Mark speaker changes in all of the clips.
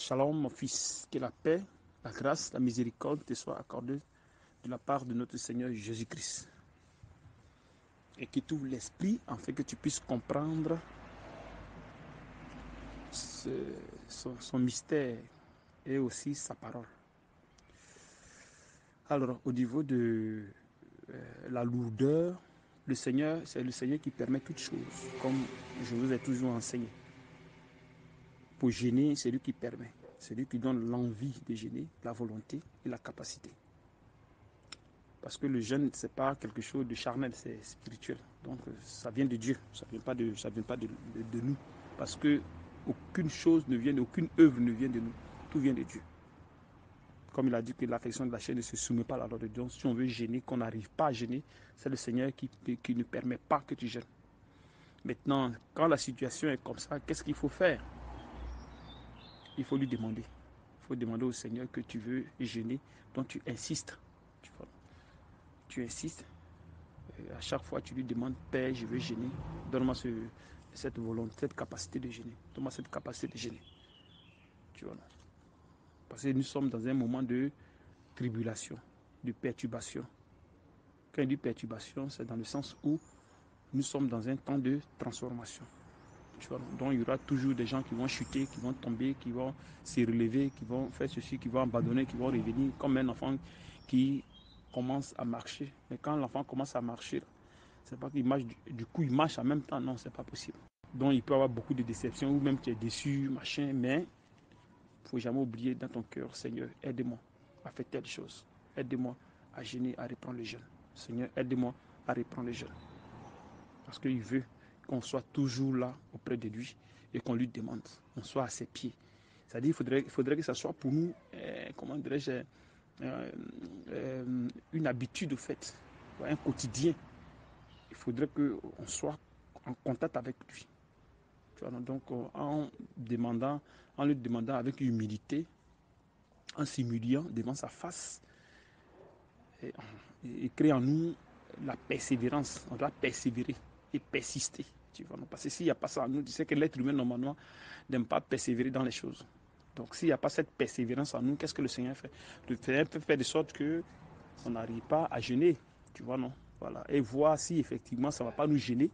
Speaker 1: Shalom, mon fils, que la paix, la grâce, la miséricorde te soient accordées de la part de notre Seigneur Jésus-Christ. Et que tu ouvres l'esprit afin que tu puisses comprendre son mystère et aussi sa parole. Alors, au niveau de la lourdeur, le Seigneur, c'est le Seigneur qui permet toutes choses, comme je vous ai toujours enseigné. Pour gêner, c'est lui qui permet. C'est lui qui donne l'envie de gêner, la volonté et la capacité. Parce que le jeûne, ce n'est pas quelque chose de charnel, c'est spirituel. Donc ça vient de Dieu, ça ne vient pas de nous. Parce que aucune chose ne vient, aucune œuvre ne vient de nous. Tout vient de Dieu. Comme il a dit que l'affection de la chair ne se soumet pas à la loi de Dieu. Si on veut gêner, qu'on n'arrive pas à gêner, c'est le Seigneur qui ne permet pas que tu gênes. Maintenant, quand la situation est comme ça, qu'est-ce qu'il faut faire? Il faut lui demander. Il faut demander au Seigneur que tu veux gêner, donc tu insistes. Tu insistes. À chaque fois, tu lui demandes, Père, je veux gêner. Donne-moi cette volonté, cette capacité de gêner. Donne-moi cette capacité de gêner. Tu vois, parce que nous sommes dans un moment de tribulation, de perturbation. Quand il dit perturbation, c'est dans le sens où nous sommes dans un temps de transformation. Tu vois, donc il y aura toujours des gens qui vont chuter, qui vont tomber, qui vont se relever, qui vont faire ceci, qui vont abandonner, qui vont revenir, comme un enfant qui commence à marcher. Mais quand l'enfant commence à marcher, c'est pas qu'il marche, du coup il marche en même temps, non, c'est pas possible. Donc il peut y avoir beaucoup de déceptions, ou même tu es déçu, machin, mais il ne faut jamais oublier dans ton cœur, Seigneur, aide-moi à faire telle chose. Aide-moi à gêner, à reprendre le jeûne. Seigneur, aide-moi à reprendre le jeûne. Parce qu'il veut qu'on soit toujours là auprès de lui et qu'on lui demande, on soit à ses pieds. C'est-à-dire qu'il faudrait que ça soit pour nous, comment dirais-je, une habitude au fait, un quotidien. Il faudrait qu'on soit en contact avec lui. Tu vois, donc en lui demandant avec humilité, en s'humiliant devant sa face, et créer en nous la persévérance. On doit persévérer et persister. Tu vois, parce que s'il n'y a pas ça en nous, tu sais que l'être humain, normalement, n'aime pas persévérer dans les choses. Donc, s'il n'y a pas cette persévérance en nous, qu'est-ce que le Seigneur fait? Le Seigneur peut faire de sorte qu'on n'arrive pas à jeûner. Tu vois, non? Voilà. Et voir si effectivement ça ne va pas nous gêner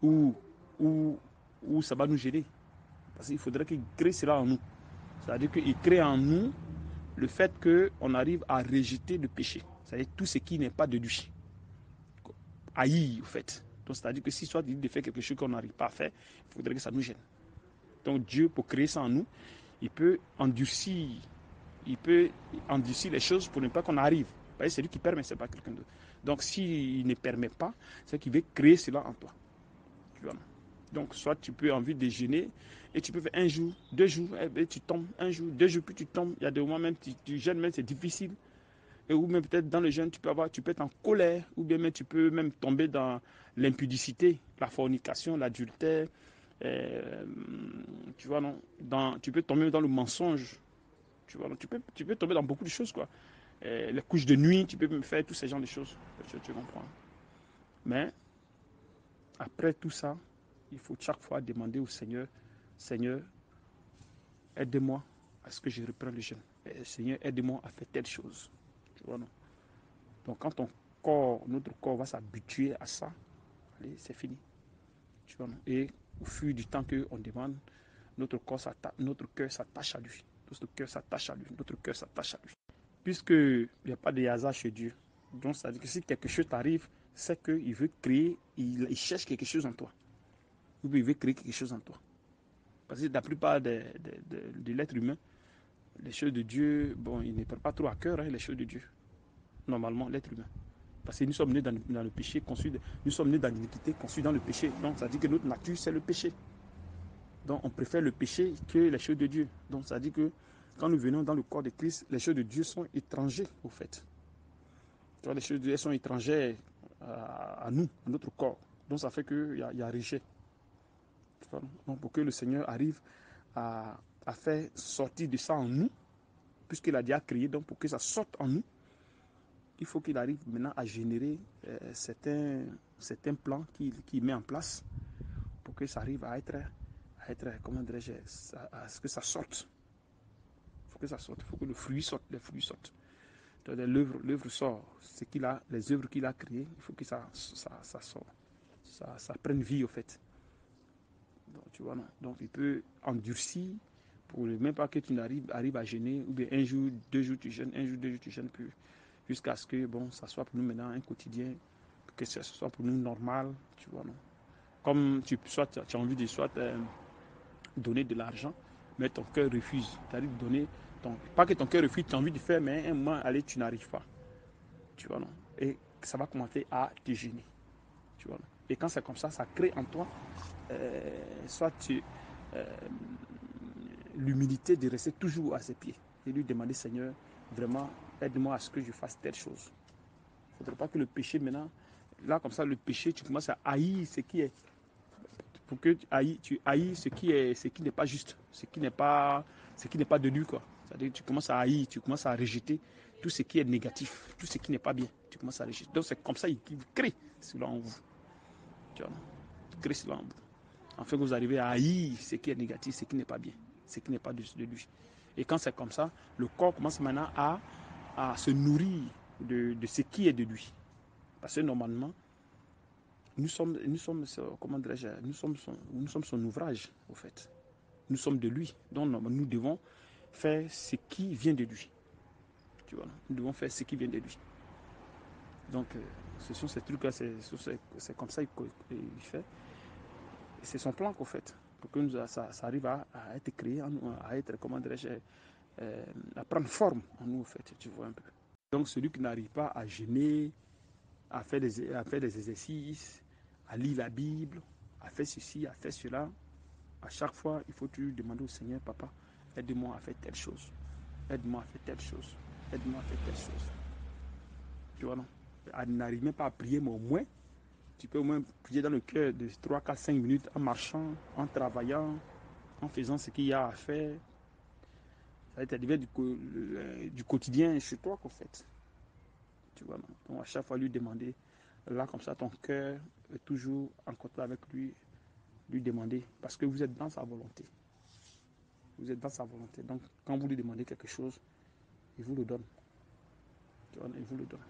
Speaker 1: ou, ou, ou ça va nous gêner. Parce qu'il faudrait qu'il crée cela en nous. C'est-à-dire qu'il crée en nous le fait qu'on arrive à rejeter le péché. C'est-à-dire tout ce qui n'est pas de lui. Haïr, au fait. Donc, c'est-à-dire que si soit dit de faire quelque chose qu'on n'arrive pas à faire, il faudrait que ça nous gêne. Donc, Dieu, pour créer ça en nous, il peut endurcir les choses pour ne pas qu'on arrive. C'est lui qui permet, ce n'est pas quelqu'un d'autre. Donc, s'il ne permet pas, c'est qu'il veut créer cela en toi. Tu vois. Donc, soit tu peux envie de gêner et tu peux faire un jour, 2 jours, et tu tombes, un jour, 2 jours, puis tu tombes. Il y a des moments même, tu gênes, même c'est difficile. Et ou même peut-être dans le jeûne, tu peux être en colère, ou bien même tu peux même tomber dans l'impudicité, la fornication, l'adultère. Tu vois, non, tu peux tomber dans le mensonge. Tu vois, non, tu peux tomber dans beaucoup de choses, quoi. Les couches de nuit, tu peux même faire tous ces genres de choses. Tu comprends. Mais après tout ça, il faut chaque fois demander au Seigneur, Seigneur, aide-moi à ce que je reprenne le jeûne. Seigneur, aide-moi à faire telle chose. Tu vois, non. Donc quand notre corps va s'habituer à ça, allez, c'est fini. Tu vois, non. Et au fur du temps qu'on demande, notre cœur s'attache à lui. Notre cœur s'attache à lui. Notre cœur s'attache à lui. Puisqu'il n'y a pas de hasard chez Dieu. Donc ça veut dire que si quelque chose t'arrive, c'est qu'il veut créer, il cherche quelque chose en toi. Ou bien il veut créer quelque chose en toi. Parce que la plupart de l'être humain, les choses de Dieu, bon, il ne prend pas trop à cœur, les choses de Dieu. Normalement, l'être humain. Parce que nous sommes nés dans le péché, nous sommes nés dans l'iniquité, conçus dans le péché. Donc ça dit que notre nature, c'est le péché. Donc on préfère le péché que les choses de Dieu. Donc ça dit que quand nous venons dans le corps de Christ, les choses de Dieu sont étrangères, au fait. Tu vois, les choses de Dieu sont étrangères à nous, à notre corps. Donc ça fait qu'il y a rejet. Donc pour que le Seigneur arrive à faire sortir de ça en nous, puisqu'il a déjà créé, donc pour que ça sorte en nous, il faut qu'il arrive maintenant à générer certains plans qu'il met en place pour que ça arrive à être comment dirais-je, à ce que ça sorte. faut que ça sorte, il faut que le fruit sorte, les fruits sortent. L'œuvre sort, ce qu'il a, les œuvres qu'il a créées, il faut que ça sorte, ça prenne vie au fait. Donc, tu vois, non. Donc il peut endurcir pour même pas que tu arrives à jeûner, ou bien un jour, 2 jours tu jeûnes, un jour, 2 jours tu jeûnes plus, jusqu'à ce que bon, ça soit pour nous maintenant un quotidien, que ce soit pour nous normal, tu vois, non. Comme tu as envie de soit donner de l'argent, mais ton cœur refuse. C'est-à-dire donner, pas que ton cœur refuse, tu as envie de faire, mais un moment, allez, tu n'arrives pas. Tu vois, non. Et ça va commencer à te gêner. Tu vois, non. Et quand c'est comme ça crée en toi soit l'humilité de rester toujours à ses pieds et lui demander, Seigneur, vraiment, aide-moi à ce que je fasse telle chose. Il ne faudrait pas que le péché maintenant, là comme ça, le péché, tu commences à haïr ce qui est. Pour que tu haïs ce qui n'est pas juste, ce qui n'est pas de lui, quoi. C'est-à-dire que tu commences à haïr, tu commences à rejeter tout ce qui est négatif, tout ce qui n'est pas bien. Tu commences à rejeter. Donc c'est comme ça qu'il crée cela en vous. Tu vois, il crée cela en vous. Afin que vous arrivez à haïr ce qui est négatif, ce qui n'est pas bien, ce qui n'est pas de lui. Et quand c'est comme ça, le corps commence maintenant à se nourrir de ce qui est de lui. Parce que normalement, nous sommes son ouvrage, au fait. Nous sommes de lui. Donc, nous devons faire ce qui vient de lui. Tu vois, nous devons faire ce qui vient de lui. Donc, ce sont ces trucs-là, c'est comme ça qu'il fait. Et c'est son plan, qu'au fait, pour que ça arrive à être créé, à être, comment dirais-je, à prendre forme en nous, au fait, tu vois un peu. Donc, celui qui n'arrive pas à jeûner, à faire des exercices, à lire la Bible, à faire ceci, à faire cela. À chaque fois, il faut toujours demander au Seigneur, papa, aide-moi à faire telle chose. Aide-moi à faire telle chose. Aide-moi à faire telle chose. Tu vois, non? N'arrive même pas à prier, mais au moins, tu peux au moins prier dans le cœur de 3, 4, 5 minutes en marchant, en travaillant, en faisant ce qu'il y a à faire. Ça devient du quotidien chez toi, qu'en fait. Tu vois, non? Donc, à chaque fois, lui demander, là, comme ça, ton cœur est toujours en contact avec lui, lui demander, parce que vous êtes dans sa volonté. Vous êtes dans sa volonté. Donc, quand vous lui demandez quelque chose, il vous le donne. Tu vois, il vous le donne.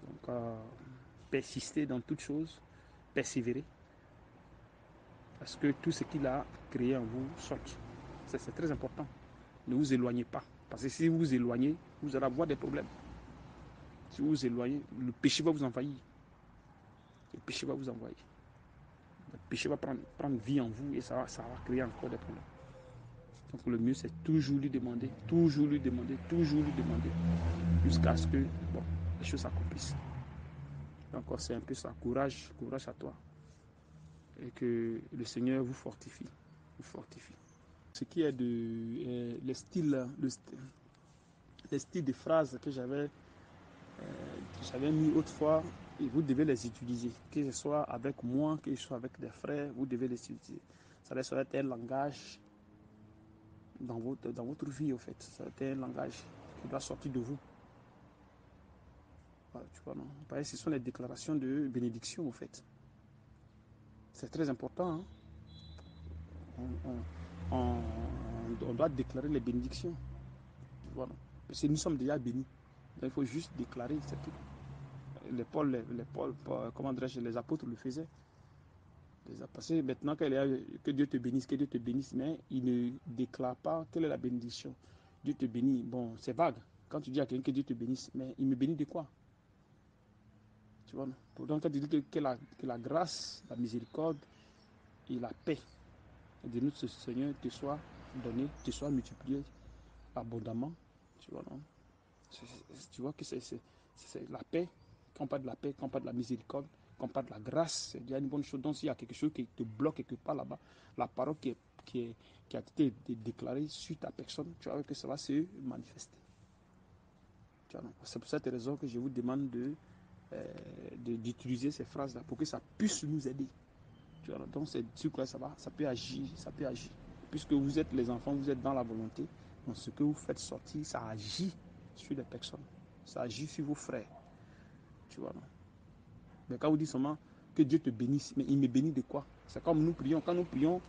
Speaker 1: Donc, persister dans toutes choses, persévérer, parce que tout ce qu'il a créé en vous sorte. C'est très important. Ne vous éloignez pas. Parce que si vous vous éloignez, vous allez avoir des problèmes. Si vous vous éloignez, le péché va vous envahir. Le péché va vous envahir. Le péché va prendre vie en vous et ça va créer encore des problèmes. Donc le mieux, c'est toujours lui demander, toujours lui demander, toujours lui demander, jusqu'à ce que les choses s'accomplissent. Donc c'est un peu ça. Courage à toi. Et que le Seigneur vous fortifie. Vous fortifie. Ce qui est de les styles de phrases que j'avais mis autrefois, et vous devez les utiliser. Que ce soit avec moi, que ce soit avec des frères, vous devez les utiliser. Ça doit être un langage dans votre vie, au fait. Ça doit être un langage qui doit sortir de vous. Voilà, tu vois, non? Pareil, ce sont les déclarations de bénédiction, au fait. C'est très important. Hein? On doit déclarer les bénédictions. Voilà. Parce que nous sommes déjà bénis. Donc, il faut juste déclarer, c'est tout. Comment dirais-je, les apôtres le faisaient. Parce que maintenant que Dieu te bénisse, mais il ne déclare pas quelle est la bénédiction. Dieu te bénit, bon, c'est vague. Quand tu dis à quelqu'un que Dieu te bénisse, mais il me bénit de quoi? Tu vois, non? Pourtant, quand tu dis que la grâce, la miséricorde et la paix de notre Seigneur te soit donnée, te soit multipliée abondamment, tu vois, non? Tu vois que c'est la paix. Quand on parle de la paix, quand on parle de la miséricorde, quand on parle de la grâce, c'est déjà une bonne chose. Donc s'il y a quelque chose qui te bloque quelque part là-bas, la parole qui a été déclarée sur ta personne, tu vois que ça va se manifester. C'est pour cette raison que je vous demande d'utiliser ces phrases-là pour que ça puisse nous aider. Tu vois, donc c'est sur quoi ça peut agir, Puisque vous êtes les enfants, vous êtes dans la volonté, donc ce que vous faites sortir, ça agit sur les personnes, ça agit sur vos frères. Tu vois, non? Mais quand vous dites seulement que Dieu te bénisse, mais il me bénit de quoi? C'est comme nous prions. Quand nous prions,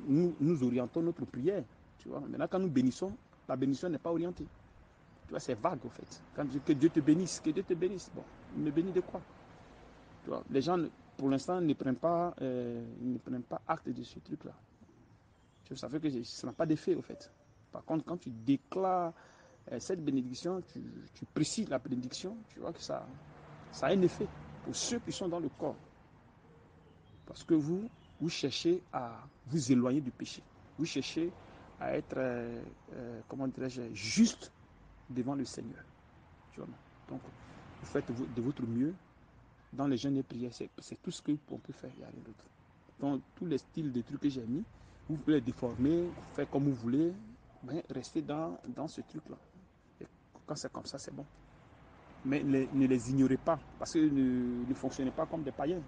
Speaker 1: nous orientons notre prière. Tu vois? Maintenant, quand nous bénissons, la bénédiction n'est pas orientée. Tu vois, c'est vague, au fait. Quand Dieu, que Dieu te bénisse, que Dieu te bénisse. Bon, il me bénit de quoi? Tu vois, les gens, pour l'instant, ne prennent pas acte de ce truc-là. Ça fait que ça n'a pas d'effet, au fait. Par contre, quand tu déclares cette bénédiction, tu précises la bénédiction, tu vois que ça a un effet pour ceux qui sont dans le corps. Parce que vous cherchez à vous éloigner du péché. Vous cherchez à être, comment dirais-je, juste devant le Seigneur. Tu vois, donc, vous faites de votre mieux dans les jeûnes et prières. C'est tout ce qu'on peut faire, il n'y a rien d'autre. Donc, tous les styles de trucs que j'ai mis, vous pouvez les déformer, faire comme vous voulez, mais restez dans ce truc-là. Et quand c'est comme ça, c'est bon. Mais ne les ignorez pas, parce que ne fonctionnez pas comme des païens.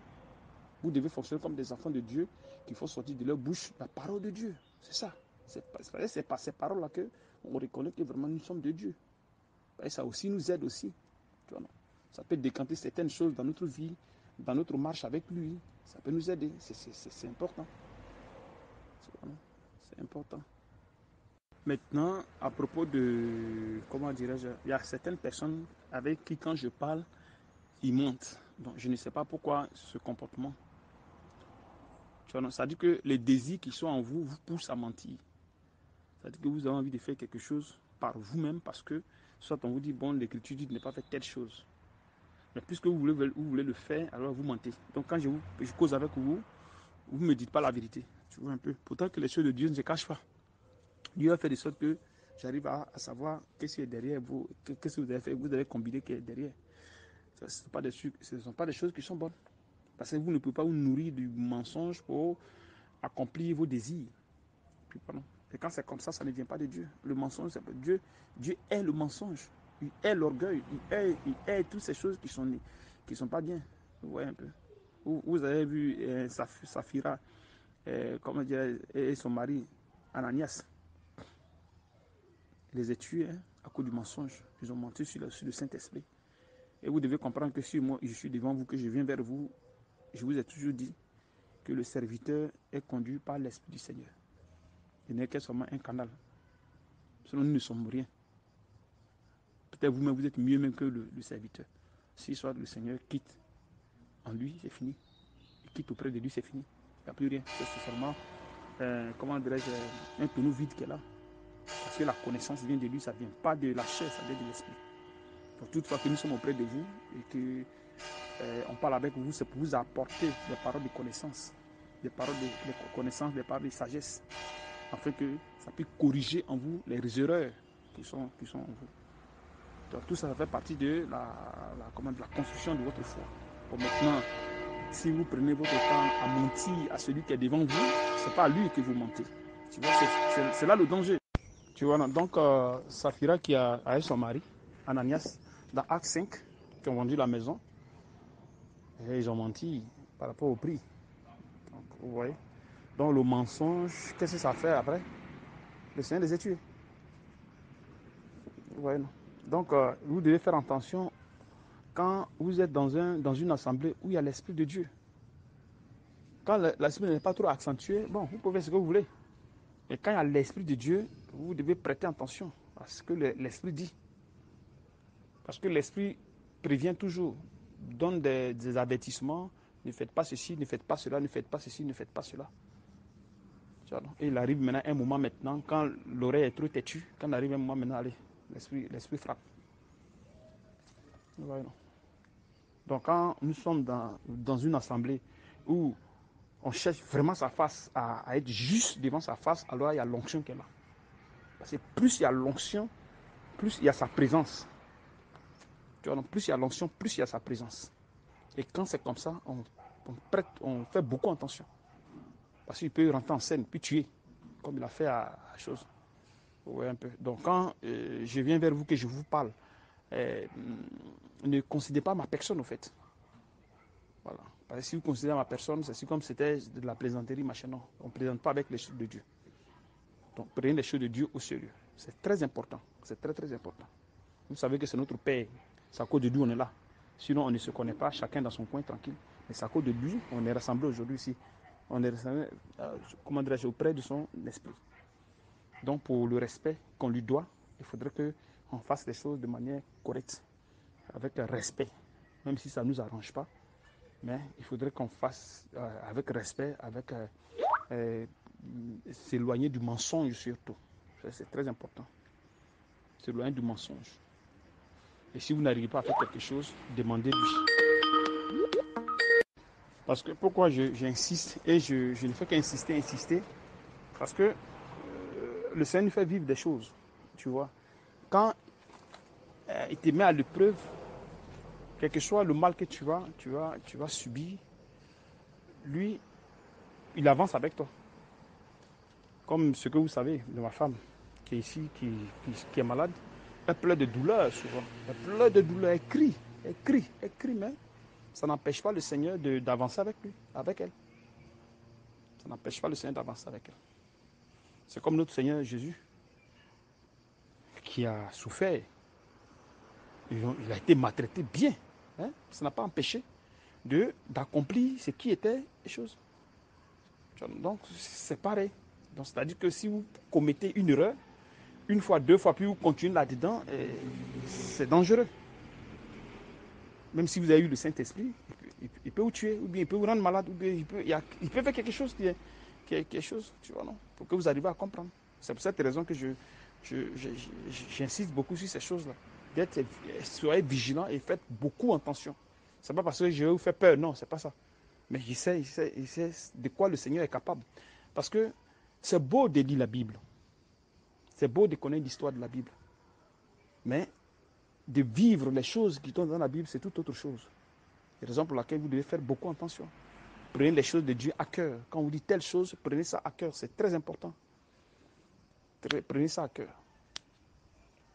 Speaker 1: Vous devez fonctionner comme des enfants de Dieu, qu'il faut sortir de leur bouche la parole de Dieu. C'est ça. C'est par ces paroles-là qu'on reconnaît que vraiment nous sommes de Dieu. Et ça aussi nous aide aussi. Tu vois, non? Ça peut décanter certaines choses dans notre vie, dans notre marche avec lui. Ça peut nous aider. C'est important. C'est important. Maintenant, à propos de, comment dirais-je, il y a certaines personnes avec qui quand je parle, ils mentent. Donc je ne sais pas pourquoi ce comportement. Tu vois, ça dit que les désirs qui sont en vous vous poussent à mentir. Ça dit que vous avez envie de faire quelque chose par vous-même parce que soit on vous dit, bon, l'écriture dit de ne pas faire telle chose. Mais puisque vous voulez le faire, alors vous mentez. Donc quand je cause avec vous, vous ne me dites pas la vérité. Tu vois un peu. Pourtant que les choses de Dieu ne se cachent pas. Dieu a fait de sorte que j'arrive à savoir qu'est-ce qui est derrière vous, qu'est-ce que vous avez fait, vous avez combiné qui est derrière. Ce ne sont pas des choses qui sont bonnes. Parce que vous ne pouvez pas vous nourrir du mensonge pour accomplir vos désirs. Puis, pardon. Et quand c'est comme ça, ça ne vient pas de Dieu. Le mensonge, c'est Dieu. Dieu est le mensonge. Il est l'orgueil. Il est toutes ces choses qui sont pas bien. Vous voyez un peu. Vous avez vu Saphira, comment dire, et son mari, Ananias. Il les a tués à cause du mensonge. Ils ont menti sur le Saint-Esprit. Et vous devez comprendre que si moi je suis devant vous, que je viens vers vous, je vous ai toujours dit que le serviteur est conduit par l'Esprit du Seigneur. Il n'est que seulement un canal. Sinon, nous ne sommes rien. Peut-être vous-même, vous êtes mieux même que le serviteur. Si soit le Seigneur quitte en lui, c'est fini. Il quitte auprès de lui, c'est fini. Il n'y a plus rien. C'est seulement, comment dirais-je, un tonneau vide qui est là. Parce que la connaissance vient de lui, ça ne vient pas de la chair, ça vient de l'esprit. Donc, toutefois que nous sommes auprès de vous et que on parle avec vous, c'est pour vous apporter des paroles de connaissance, des paroles de connaissance, des paroles de sagesse, afin que ça puisse corriger en vous les erreurs qui sont en vous. Donc tout ça, ça fait partie de la construction de votre foi. Bon, maintenant, si vous prenez votre temps à mentir à celui qui est devant vous, c'est pas à lui que vous mentez. Tu vois, c'est là le danger. Tu vois, donc Saphira qui a eu son mari, Ananias, dans Acte 5, qui ont vendu la maison, et ils ont menti par rapport au prix. Donc, vous voyez. Donc le mensonge, qu'est-ce que ça fait après? Le Seigneur les a tués. Vous voyez, non? Donc vous devez faire attention quand vous êtes dans une assemblée où il y a l'Esprit de Dieu. Quand l'Esprit n'est pas trop accentué, bon, vous pouvez faire ce que vous voulez. Mais quand il y a l'Esprit de Dieu, vous devez prêter attention à ce que l'Esprit dit. Parce que l'Esprit prévient toujours, donne des avertissements, ne faites pas ceci, ne faites pas cela, ne faites pas ceci, ne faites pas cela. Et il arrive maintenant un moment maintenant, quand l'oreille est trop têtue, quand il arrive un moment maintenant, allez, l'Esprit frappe. Voilà. Donc quand nous sommes dans une assemblée où on cherche vraiment sa face à être juste devant sa face, alors il y a l'onction qui est là. Parce que plus il y a l'onction, plus il y a sa présence. Tu vois, donc plus il y a l'onction, plus il y a sa présence. Et quand c'est comme ça, on fait beaucoup attention. Parce qu'il peut rentrer en scène, puis tuer, comme il a fait à chose. Ouais, un peu. Donc quand je viens vers vous, que je vous parle, ne considérez pas ma personne, au fait. Voilà. Parce que si vous considérez ma personne, c'est comme si c'était de la plaisanterie, machin. Non, on ne plaisante pas avec les choses de Dieu. Donc prenez les choses de Dieu au sérieux. C'est très important. C'est très très important. Vous savez que c'est notre Père. C'est à cause de lui on est là. Sinon on ne se connaît pas, chacun dans son coin tranquille. Mais c'est à cause de lui on est rassemblés aujourd'hui ici. On est rassemblés, comment dirais-je, auprès de son esprit. Donc pour le respect qu'on lui doit, il faudrait qu'on fasse les choses de manière correcte, avec respect, même si ça ne nous arrange pas. Mais il faudrait qu'on fasse avec respect, avec s'éloigner du mensonge surtout. C'est très important. S'éloigner du mensonge. Et si vous n'arrivez pas à faire quelque chose, demandez-lui. Parce que pourquoi j'insiste et je ne fais qu'insister. Parce que le Seigneur nous fait vivre des choses. Tu vois. Quand il te met à l'épreuve, quel que soit le mal que tu vas subir, lui, il avance avec toi. Comme ce que vous savez de ma femme qui est ici, qui est malade. Elle pleure de douleur souvent. Elle pleure de douleur, elle crie, mais ça n'empêche pas le Seigneur d'avancer avec lui, avec elle. Ça n'empêche pas le Seigneur d'avancer avec elle. C'est comme notre Seigneur Jésus qui a souffert. Il a été maltraité bien. Hein? Ça n'a pas empêché d'accomplir ce qui était les choses. Donc, c'est pareil. Donc, c'est-à-dire que si vous commettez une erreur, une fois, deux fois, puis vous continuez là-dedans, c'est dangereux. Même si vous avez eu le Saint-Esprit, il peut vous tuer, ou bien il peut vous rendre malade, ou bien il peut faire quelque chose qui est quelque chose, tu vois, non? Pour que vous arriviez à comprendre. C'est pour cette raison que j'insiste beaucoup sur ces choses-là. Soyez vigilants et faites beaucoup attention. Ce n'est pas parce que je vais vous faire peur, non, c'est pas ça. Mais je sais de quoi le Seigneur est capable. Parce que c'est beau de lire la Bible. C'est beau de connaître l'histoire de la Bible. Mais de vivre les choses qui sont dans la Bible, c'est toute autre chose. C'est la raison pour laquelle vous devez faire beaucoup attention. Prenez les choses de Dieu à cœur. Quand on vous dit telle chose, prenez ça à cœur. C'est très important. Prenez ça à cœur.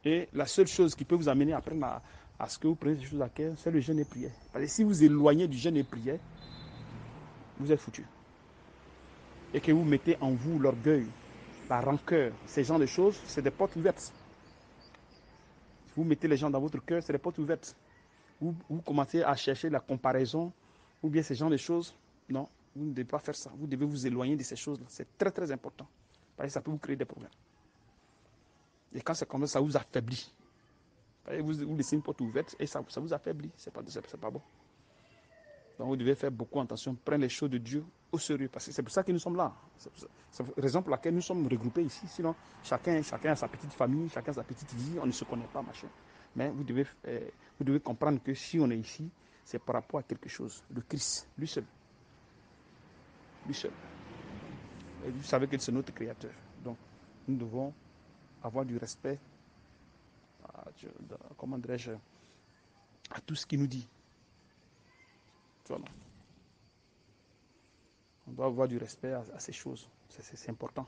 Speaker 1: Et la seule chose qui peut vous amener à apprendre à ce que vous prenez ces choses à cœur, c'est le jeûne et prière. Parce que si vous éloignez du jeûne et prière, vous êtes foutu. Et que vous mettez en vous l'orgueil, la rancœur, ces genres de choses, c'est des portes ouvertes. Si vous mettez les gens dans votre cœur, c'est des portes ouvertes. Vous commencez à chercher la comparaison, ou bien ces genres de choses. Non, vous ne devez pas faire ça. Vous devez vous éloigner de ces choses-là. C'est très, très important. Parce que ça peut vous créer des problèmes. Et quand c'est comme ça, ça vous affaiblit. Vous laissez une porte ouverte et ça vous affaiblit. C'est pas bon. Donc vous devez faire beaucoup attention. Prenez les choses de Dieu au sérieux. Parce que c'est pour ça que nous sommes là. C'est la raison pour laquelle nous sommes regroupés ici. Sinon, chacun a sa petite famille, chacun a sa petite vie. On ne se connaît pas, machin. Mais vous devez comprendre que si on est ici, c'est par rapport à quelque chose. Le Christ, lui seul. Lui seul. Et vous savez que c'est notre Créateur. Donc, nous devons avoir du respect comment dirais-je, à tout ce qu'il nous dit. Voilà. On doit avoir du respect à ces choses. C'est important.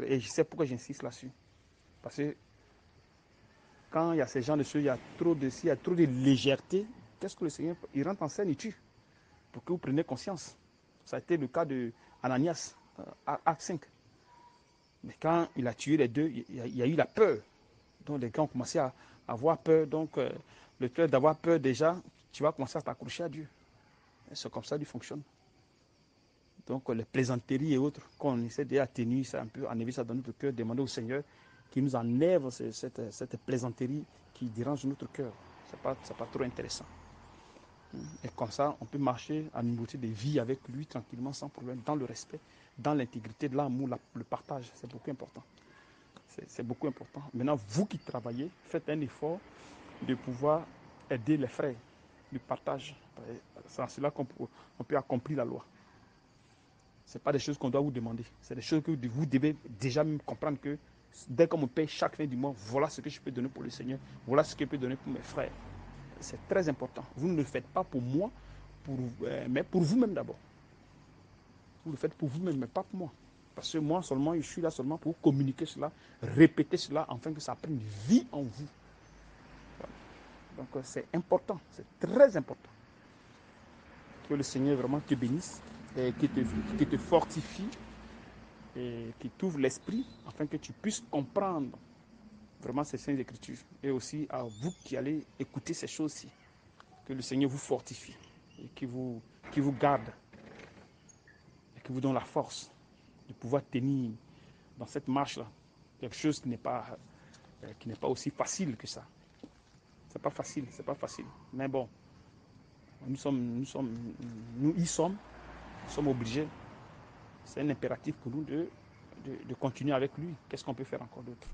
Speaker 1: Et je sais pourquoi j'insiste là-dessus. Parce que quand il y a ces gens de choses, il y a trop de légèreté. Qu'est-ce que le Seigneur, il rentre en scène, il tue. Pour que vous preniez conscience. Ça a été le cas de Ananias, Acte 5. Mais quand il a tué les deux, il y a eu la peur. Donc les gens ont commencé à avoir peur. Donc le fait d'avoir peur déjà, tu vas commencer à t'accrocher à Dieu. C'est comme ça qu'il fonctionne. Donc les plaisanteries et autres, qu'on essaie d'atténuer ça un peu, enlever ça dans notre cœur, demander au Seigneur qu'il nous enlève cette plaisanterie qui dérange notre cœur. C'est pas trop intéressant. Et comme ça, on peut marcher en nouveauté de vie avec lui tranquillement, sans problème, dans le respect, dans l'intégrité, de l'amour, le partage. C'est beaucoup important. C'est beaucoup important. Maintenant, vous qui travaillez, faites un effort de pouvoir aider les frères du partage. C'est en cela qu'on peut accomplir la loi. Ce n'est pas des choses qu'on doit vous demander. C'est des choses que vous devez déjà même comprendre que dès qu'on me paye chaque fin du mois, voilà ce que je peux donner pour le Seigneur. Voilà ce que je peux donner pour mes frères. C'est très important. Vous ne le faites pas pour moi, mais pour vous-même d'abord. Vous le faites pour vous-même, mais pas pour moi. Parce que moi seulement, je suis là seulement pour communiquer cela, répéter cela, afin que ça prenne vie en vous. Voilà. Donc c'est important, c'est très important. Que le Seigneur vraiment te bénisse, et qu'il te fortifie, et qui t'ouvre l'esprit, afin que tu puisses comprendre vraiment ces saintes écritures. Et aussi à vous qui allez écouter ces choses-ci. Que le Seigneur vous fortifie, et qui vous garde, et qui vous donne la force de pouvoir tenir dans cette marche-là. Quelque chose qui n'est pas aussi facile que ça. C'est pas facile, c'est pas facile. Mais bon, nous y sommes obligés. C'est un impératif pour nous de continuer avec lui. Qu'est-ce qu'on peut faire encore d'autre?